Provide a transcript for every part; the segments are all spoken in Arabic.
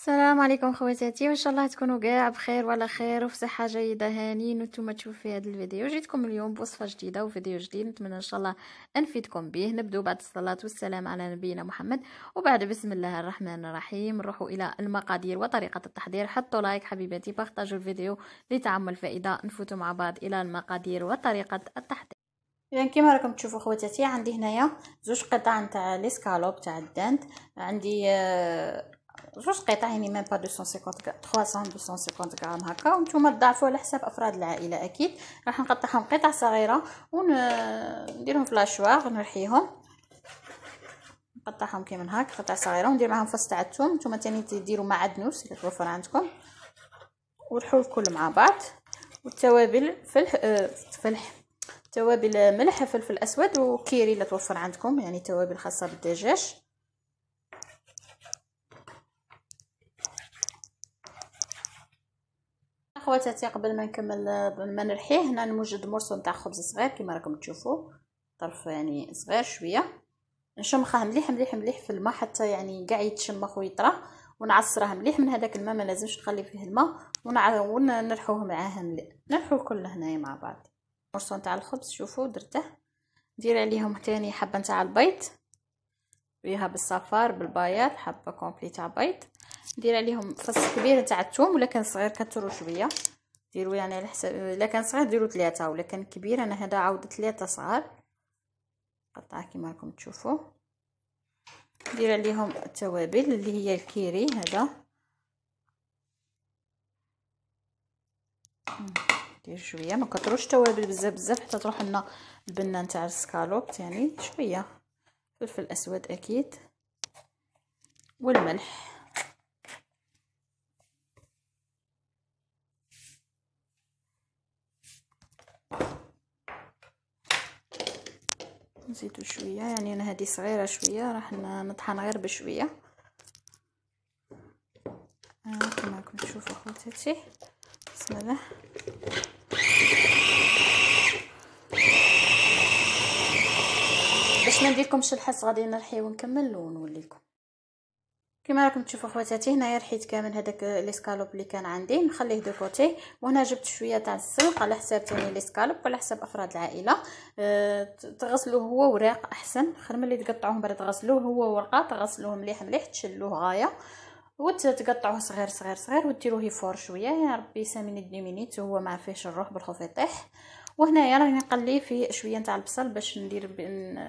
السلام عليكم خواتاتي، وان شاء الله تكونوا كاع بخير وعلى خير وفي صحه جيده. هانين وانتم تشوفوا في هذا الفيديو. جيتكم اليوم بوصفه جديده وفيديو جديد، نتمنى ان شاء الله نفيدكم به. نبدو بعد الصلاه والسلام على نبينا محمد، وبعد بسم الله الرحمن الرحيم نروحوا الى المقادير وطريقه التحضير. حطوا لايك حبيباتي، بارطاجوا الفيديو لتعم الفائده. نفوتوا مع بعض الى المقادير وطريقه التحضير. اذا كما راكم تشوفوا خواتاتي، عندي هنايا زوج قطع نتاع ليسكالوب تاع الدند. عندي زوج قطع، يعني ميم با 250 250 غرام هكا، وانتم تضاعفوا على حساب افراد العائله. اكيد راح نقطعهم قطع صغيره ونديرهم في لاشواغ، نرحيهم، نقطعهم كيما هكا قطع صغيره، وندير معاهم فص تاع الثوم. نتوما تاني تديروا معدنوس اللي توفر عندكم، ورحوا الكل مع بعض. والتوابل فلح توابل ملح، فلفل اسود، وكيري اللي توفر عندكم، يعني توابل خاصه بالدجاج. اخواتاتي قبل ما نكمل، ما نرحيه، هنا نوجد مرصو نتاع خبز صغير كما راكم تشوفوا، طرف يعني صغير شويه. نشمخه مليح مليح مليح في الماء حتى يعني كاع يتشمخ ويطرى، ونعصره مليح من هذاك الماء، ما لازمش نخلي فيه الماء، ونرحوه معاه نرحو الكل هنايا مع بعض. مرصو نتاع الخبز شوفوا درته. ندير عليهم ثاني حبه نتاع البيض فيها بالصفار بالبياض، حبه كومبلي تاع بيض. ندير عليهم فص كبير تاع الثوم، ولا كان صغير كثروا شويه، ديروا يعني على حسب. الا كان صغير ديروا 3، ولا كان كبير انا هذا عاود 3 صغار قطعه كما راكم تشوفوا. ندير عليهم التوابل اللي هي الكيري هذا، ندير شويه، ما كتروش توابل بزاف بزاف حتى تروح لنا البنه نتاع السكالوب، يعني شويه فلفل اسود اكيد، والملح. نزيدو شويه، يعني انا هذه صغيره شويه، راح نطحن غير بشويه كما راكم تشوفوا خواتاتي. بسم الله. باش ما نديركمش الحس غادي نرحي ونكمل ونوليكم. كما راكم تشوفوا خواتاتي، هنايا رحيت كامل هذاك ليسكالوب اللي كان عندي، نخليه دو كوتي. وهنا جبت شويه تاع السلق على حساب ثاني ليسكالوب وعلى حساب افراد العائله. تغسلوه هو وراق احسن، خير ملي تقطعوه بعد تغسلوه هو ورقه، تغسلوه مليح مليح، تشلوه غايه، وتقطعوه صغير صغير صغير، وديروه يفور شويه، يا ربي 5 مينيت وهو ما فيهش الروح بالخوف يطيح. وهنايا راني نقليه في شويه نتاع البصل باش ندير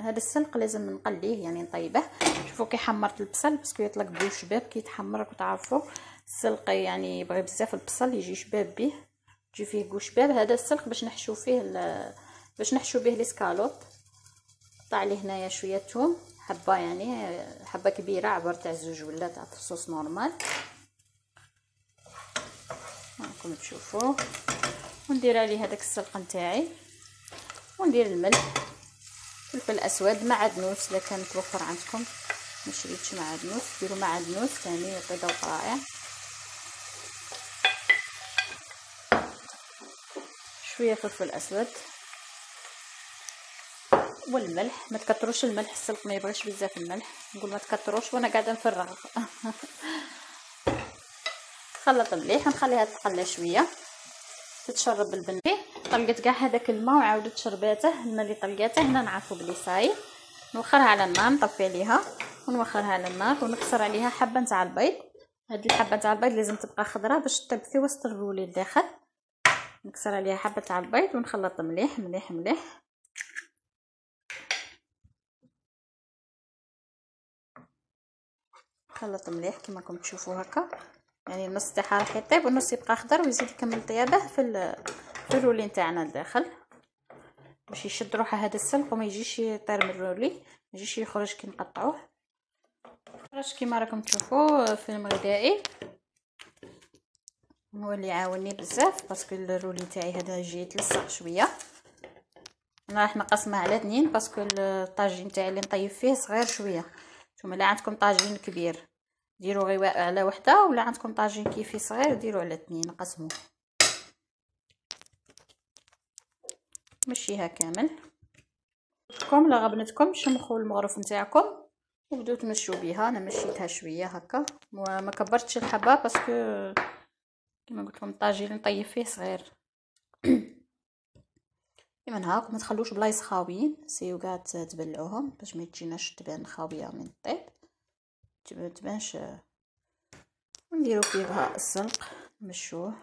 هذا السلق لازم نقليه يعني نطيبه. شوفوا كي حمرت البصل باسكو يطلق بو شباب كي يتحمر، راكم تعرفوا السلق يعني يبغي بزاف البصل يجي شباب به، يجي فيه بو شباب. هذا السلق باش نحشو فيه باش نحشو به ليسكالوب. قطع عليه هنايا شويه ثوم، حبه يعني حبه كبيره عبر تاع زوج ولا تاع فصوص نورمال راكم تشوفوا. وندير عليه هذاك السلق نتاعي، وندير الملح، فلفل اسود، معدنوس الا كان توفر عندكم، ما شريتش معدنوس ديروا معدنوس ثاني يعطي ذوق رائع. شويه فلفل اسود والملح، ما تكتروش الملح، السلق ما يبغيش بزاف الملح، نقول ما تكتروش وانا قاعده نفرغ. خلط مليح، نخليها تقلى شويه تتشرب بالبنبي. طلقت كاع هذاك الماء وعاودت شرباته، الماء اللي طلقاته هنا نعرفوا بلي صايب. نوخرها على النار، نطفي عليها ونوخرها على النار، ونكسر عليها حبه نتاع البيض. هذه الحبه تاع البيض لازم تبقى خضراء باش تطيب في وسط الرولي الداخل. نكسر عليها حبه تاع البيض ونخلط مليح مليح مليح. خلط مليح كما راكم تشوفوا هكا، يعني النص تاعها راح يطيب والنص يبقى خضر، ويزيد يكمل طيابه في الرولي نتاعنا الداخل باش يشد روحه هذا السلق وما يجيش يطير من الرولي، ما يجيش يخرج كي نقطعوه. خرج كما راكم تشوفوا فيلم غذائي هو اللي عاوني بزاف، باسكو الرولي تاعي هذا يجي يتلصق شويه. انا راح نقسمه على 2 باسكو الطاجين تاعي اللي نطيب فيه صغير شويه. نتوما لا عندكم طاجين كبير ديروا غواء على وحده، ولا عندكم طاجين كيفي صغير ديروا على 2، نقسموه مشيها كامل. لا غبنتكم شمخوا المغرف نتاعكم وبداو تمشوا بها. انا مشيتها شويه هكا وما كبرتش الحبه باسكو كما قلت لكم الطاجين نطيب فيه صغير. من هاك ما تخلوش بلايص خاويين، سيو كاع تبلعوهم باش ما تجيناش تبان خاويه من الطيب، تبانش. ونديرو فيها السلق نمشوه.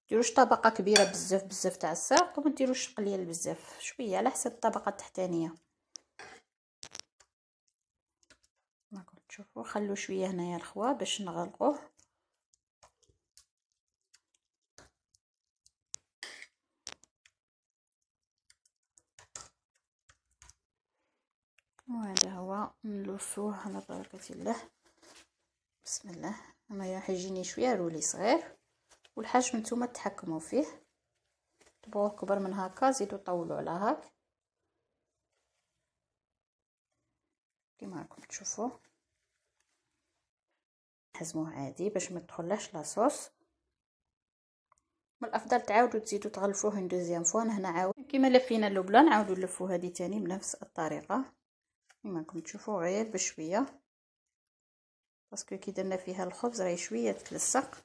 ديروش طبقه كبيره بزاف بزاف تاع السلق وما ديروش قليل بزاف، شويه على حسب الطبقه التحتانيه. راكم تشوفوا خلو شويه هنايا الخوا باش نغلقوه. وهذا هو نلفوه على بركه الله. بسم الله. انا راح يجيني شويه رولي صغير، والحجم نتوما تحكموا فيه، تبغوه كبر من هكا زيدوا طولوا على هاك كما راكم تشوفوا. حزموه عادي باش ما تدخلش لاصوص. من الافضل تعاودوا تزيدوا تغلفوه ان دوزيام فوا. هنا عاود كيما لفينا اللبلة نعاودوا نلفوه هذه تاني بنفس الطريقه كما راكم تشوفوا، غير بشويه باسكو كي درنا فيها الخبز راهي شويه تلصق،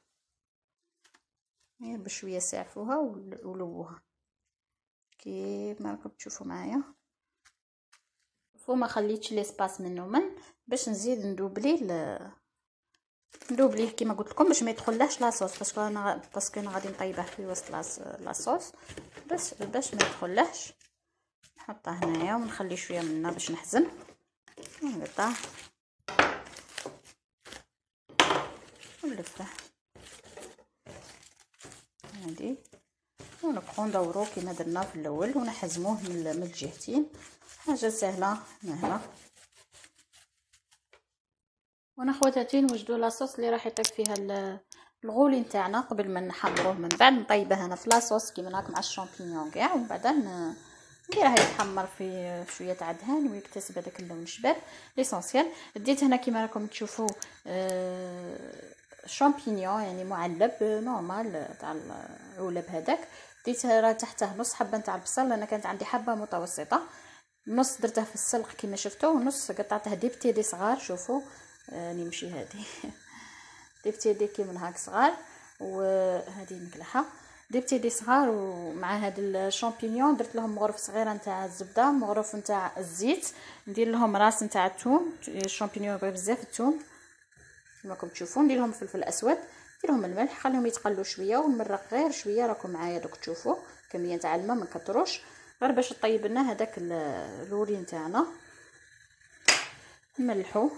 غير بشويه سعفوها ولووها كيما راكم تشوفوا معايا. وما خليتش ليسباس منه باش نزيد ندوبليه كيما قلت لكم باش ما يدخلهاش لاصوص، باسكو انا غادي نطيبه في وسط لاصوص باش ما يدخلهاش. نحطه هنايا ونخلي شويه منه باش نحزن ونقطعه ونلفه هادي ونبقاو ندورو كيما درنا في الاول ونحزموه من الجهتين. حاجه سهله هنا. وانا خواتاتي نوجدوا لاصوص اللي راح يطيب فيها الغولي نتاعنا قبل ما نحمروه، من بعد نطيبه انا في لاصوص كيما هاك مع الشامبينيون كاع، ومن بعد نديرها يتحمر في شويه تاع دهان ويكتسب هذاك اللون الشباب. ليسونسيال ديت هنا كيما راكم تشوفوا شامبينيون يعني معلب نورمال تاع العلب هذاك. ديت راه تحته نص حبه نتاع البصل، لان كانت عندي حبه متوسطه، نص درته في السلق كيما شفتوا، ونص قطعته ديبتي صغار. شوفوا نمشي هذه ديبتي كيما هاك صغار، وهذه نقلعها ديبتي صغار. ومع هاد الشامبينيون درت لهم مغرف صغيره نتاع الزبده، مغرف نتاع الزيت، ندير لهم راس نتاع الثوم. الشامبينيون يبغي بزاف الثوم كما راكم تشوفوا. ندير لهم فلفل اسود، ندير لهم الملح، خليهم يتقلوا شويه ونمرق غير شويه. راكم معايا دوك تشوفوا كميه نتاع الماء ما نكثروش، غير باش طيب لنا هذاك الرولي نتاعنا. نملحو،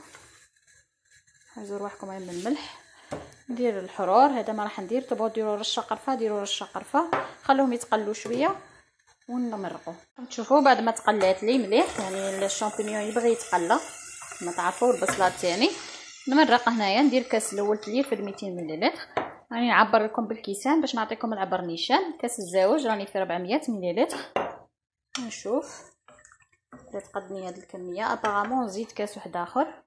حاجه رواحكم من الملح. ندير الحرور، هذا ما راح ندير، تبغوا ديروا رشه قرفه ديروا رشه قرفه، خلوهم يتقلوا شويه ونمرقوا. تشوفوا بعد ما تقلات لي مليح، يعني الشامبينيون يبغي يتقلى ما تعرفوا البصله الثاني. نمرق هنايا، ندير كاس الاول في 200 ملل. راني نعبر لكم بالكيسان باش نعطيكم العبر نيشان. كاس الزاوج راني في 400 ملل. نشوف اذا تقدني هذه الكميه. ابارامون نزيد كاس واحد اخر،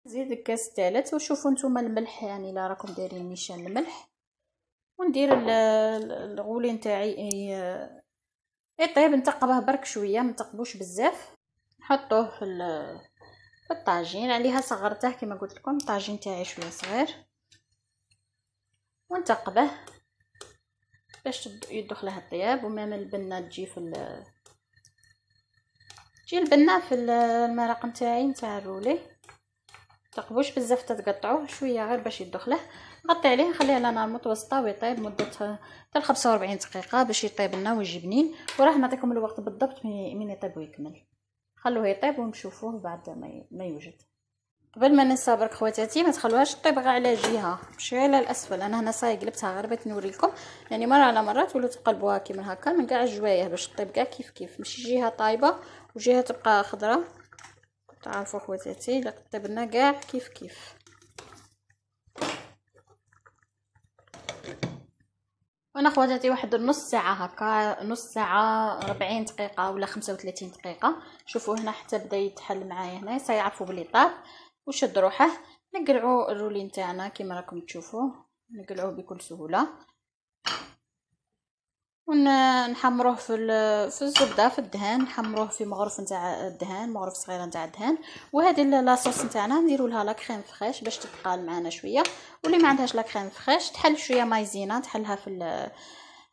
زيد الكاس الثالث. وشوفوا نتوما الملح، يعني لا راكم دايرين نيشان الملح. وندير الغولي نتاعي يطيب، نتقبه برك شويه ما نتقبوش بزاف. نحطوه في الطاجين، عليها صغرته كما قلت لكم، الطاجين تاعي شويه صغير، ونتقبه باش يدخل له الطياب. ومام البنه تجي تجي البنه في المرق نتاعي نتاع الرولي. تقبوش بزاف تتقطعوه شويه غير باش يدخله. نغطي عليه نخليه على نار متوسطه ويطيب مده حتى 45 دقيقه باش يطيب لنا ويجي بنين. وراح نعطيكم الوقت بالضبط من يطيب ويكمل. خلوه يطيب ونشوفوه بعد ما يوجد. قبل ما ننسى برك خواتاتي، ما تخلوهاش طيب غير على جهه ماشي على الاسفل. انا هنا صاي قلبتها غير بغيت نوريكم، يعني مره على مره تولوا تقلبوها كيما هكا من كاع الجوايه باش طيب كاع كيف ماشي جهه طايبه وجهه تبقى خضراء. تعرفوا خواتاتي لا طيب لنا كاع كيف. وانا خواتاتي واحد نص ساعه هكا، نص ساعه 40 دقيقه ولا 35 دقيقه. شوفوا هنا حتى بدا يتحل معايا هنا، سيعرفوا بلي طاب وشد روحه. نقلعوا الرولي نتاعنا كما راكم تشوفوا، نقلعوه بكل سهوله ونحمروه في الزبده في الدهان، نحمروه في مغرف نتاع الدهان، مغرف صغيره نتاع الدهان. وهذه لاصوص نتاعنا نديروا لها لا كريم فريش باش تتقال معنا شويه. واللي ما عندهاش لا كريم فريش تحل شويه مايزينا، تحلها في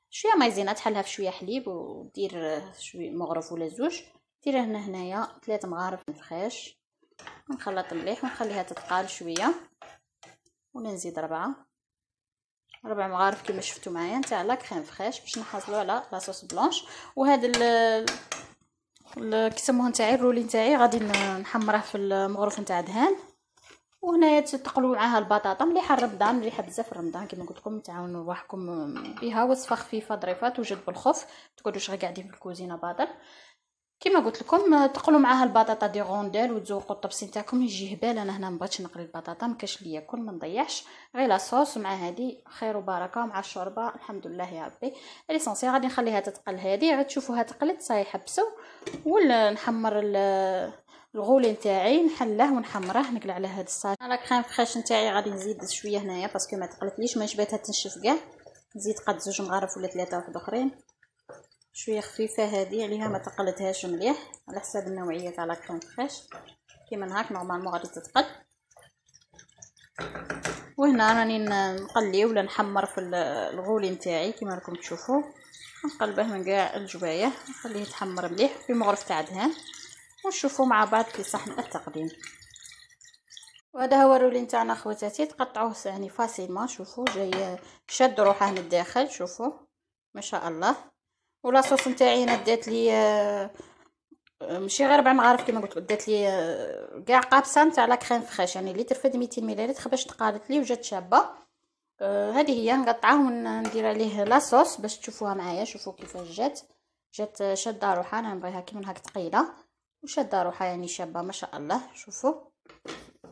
شويه مايزينا، تحلها في شويه حليب ودير شويه مغرف ولا زوج. ديريه هنايا 3 مغارف فريش ونخلط مليح ونخليها تتقال شويه. ونزيد 4 مغارف كما شفتوا معايا نتاع لا كريم فريش باش نحصلوا على لاصوص بلونش. وهذا كيسموه نتاعي الرولي نتاعي غادي نحمره في المغرف نتاع دهان. وهنايا تقلوا معاها البطاطا مليحه رمضان، مليحه بزاف رمضان كما قلت لكم، تعاونوا روحكم بها، وصفه خفيفه ظريفه توجد بالخف، تقعدوش غير قاعدين في الكوزينه باطل. كما قلت لكم تقلوا معاها البطاطا دي غونديل وتزوقوا الطبسي نتاعكم يجي هبال. انا هنا مبغيتش نقلي البطاطا، مكاش ليا كل ما نضيعش غير لاصوص مع هذه خير وبركه مع الشوربه الحمد لله يا ربي. ليسونسيال غادي نخليها تتقل، هذه غادي تشوفوها تقلت صاي حبسوا. ولا نحمر الغولي نتاعي نحله ونحمره نقلع على هذا الصاج. على كريم فريش نتاعي غادي نزيد شويه هنايا باسكو ما تقلتليش، ما جبتها تنشف كاع. نزيد قد 2 مغارف ولا 3 واحد اخرين شويه خفيفه، هذه عليها ما تقلتهاش مليح على حساب النوعيه تاع لا كريم فريش. كيما هاك نورمالمون غادي تتقل. وهنا راني نقلي ولا نحمر في الغولي نتاعي كيما راكم تشوفوا، نقلبه من كاع الجوايه نخليه يتحمر مليح في مغرف تاع دهان. ونشوفوا مع بعض في صحن التقديم. وهذا هو الرولي نتاعنا خواتاتي، تقطعوه يعني فاسيلمون. شوفوا جاي شاد روحه من الداخل، شوفوا ما شاء الله. ولاصوص نتاعي انا دات لي ماشي غير 4 مغارف كما قلت، دات لي كاع قابصه نتاع لا كريم فريش، يعني لتر في 200 ملل باش تقالت لي وجات شابه. هذه هي نقطعه وندير عليه لاصوص باش تشوفوها معايا. شوفوا كيفاش جات شاده روحها، انا نبغيها كيما هاك ثقيله وشاده روحها يعني شابه ما شاء الله. شوفوا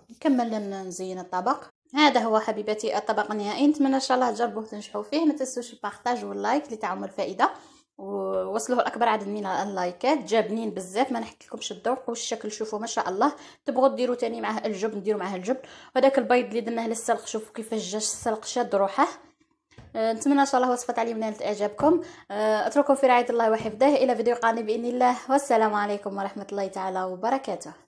نكمل نزين الطبق. هذا هو حبيباتي الطبق النهائي، نتمنى ان شاء الله تجربوه تنجحوا فيه. ما تنسوش البارطاج واللايك لتعم الفائده، ووصلوه لاكبر عدد من اللايكات. جا بنين بزاف ما نحكي لكمش الذوق والشكل، شوفوا ما شاء الله. تبغوا ديروا تاني معاه الجبن ديروا معاه الجبن. وهذاك البيض اللي درناه للسلق شوفوا كيفاش جا السلق شاد روحه. نتمنى ان شاء الله وصفه اليوم نالت اعجابكم. اترككم في رعايه الله وحفظه الى فيديو قادم باذن الله، والسلام عليكم ورحمه الله تعالى وبركاته.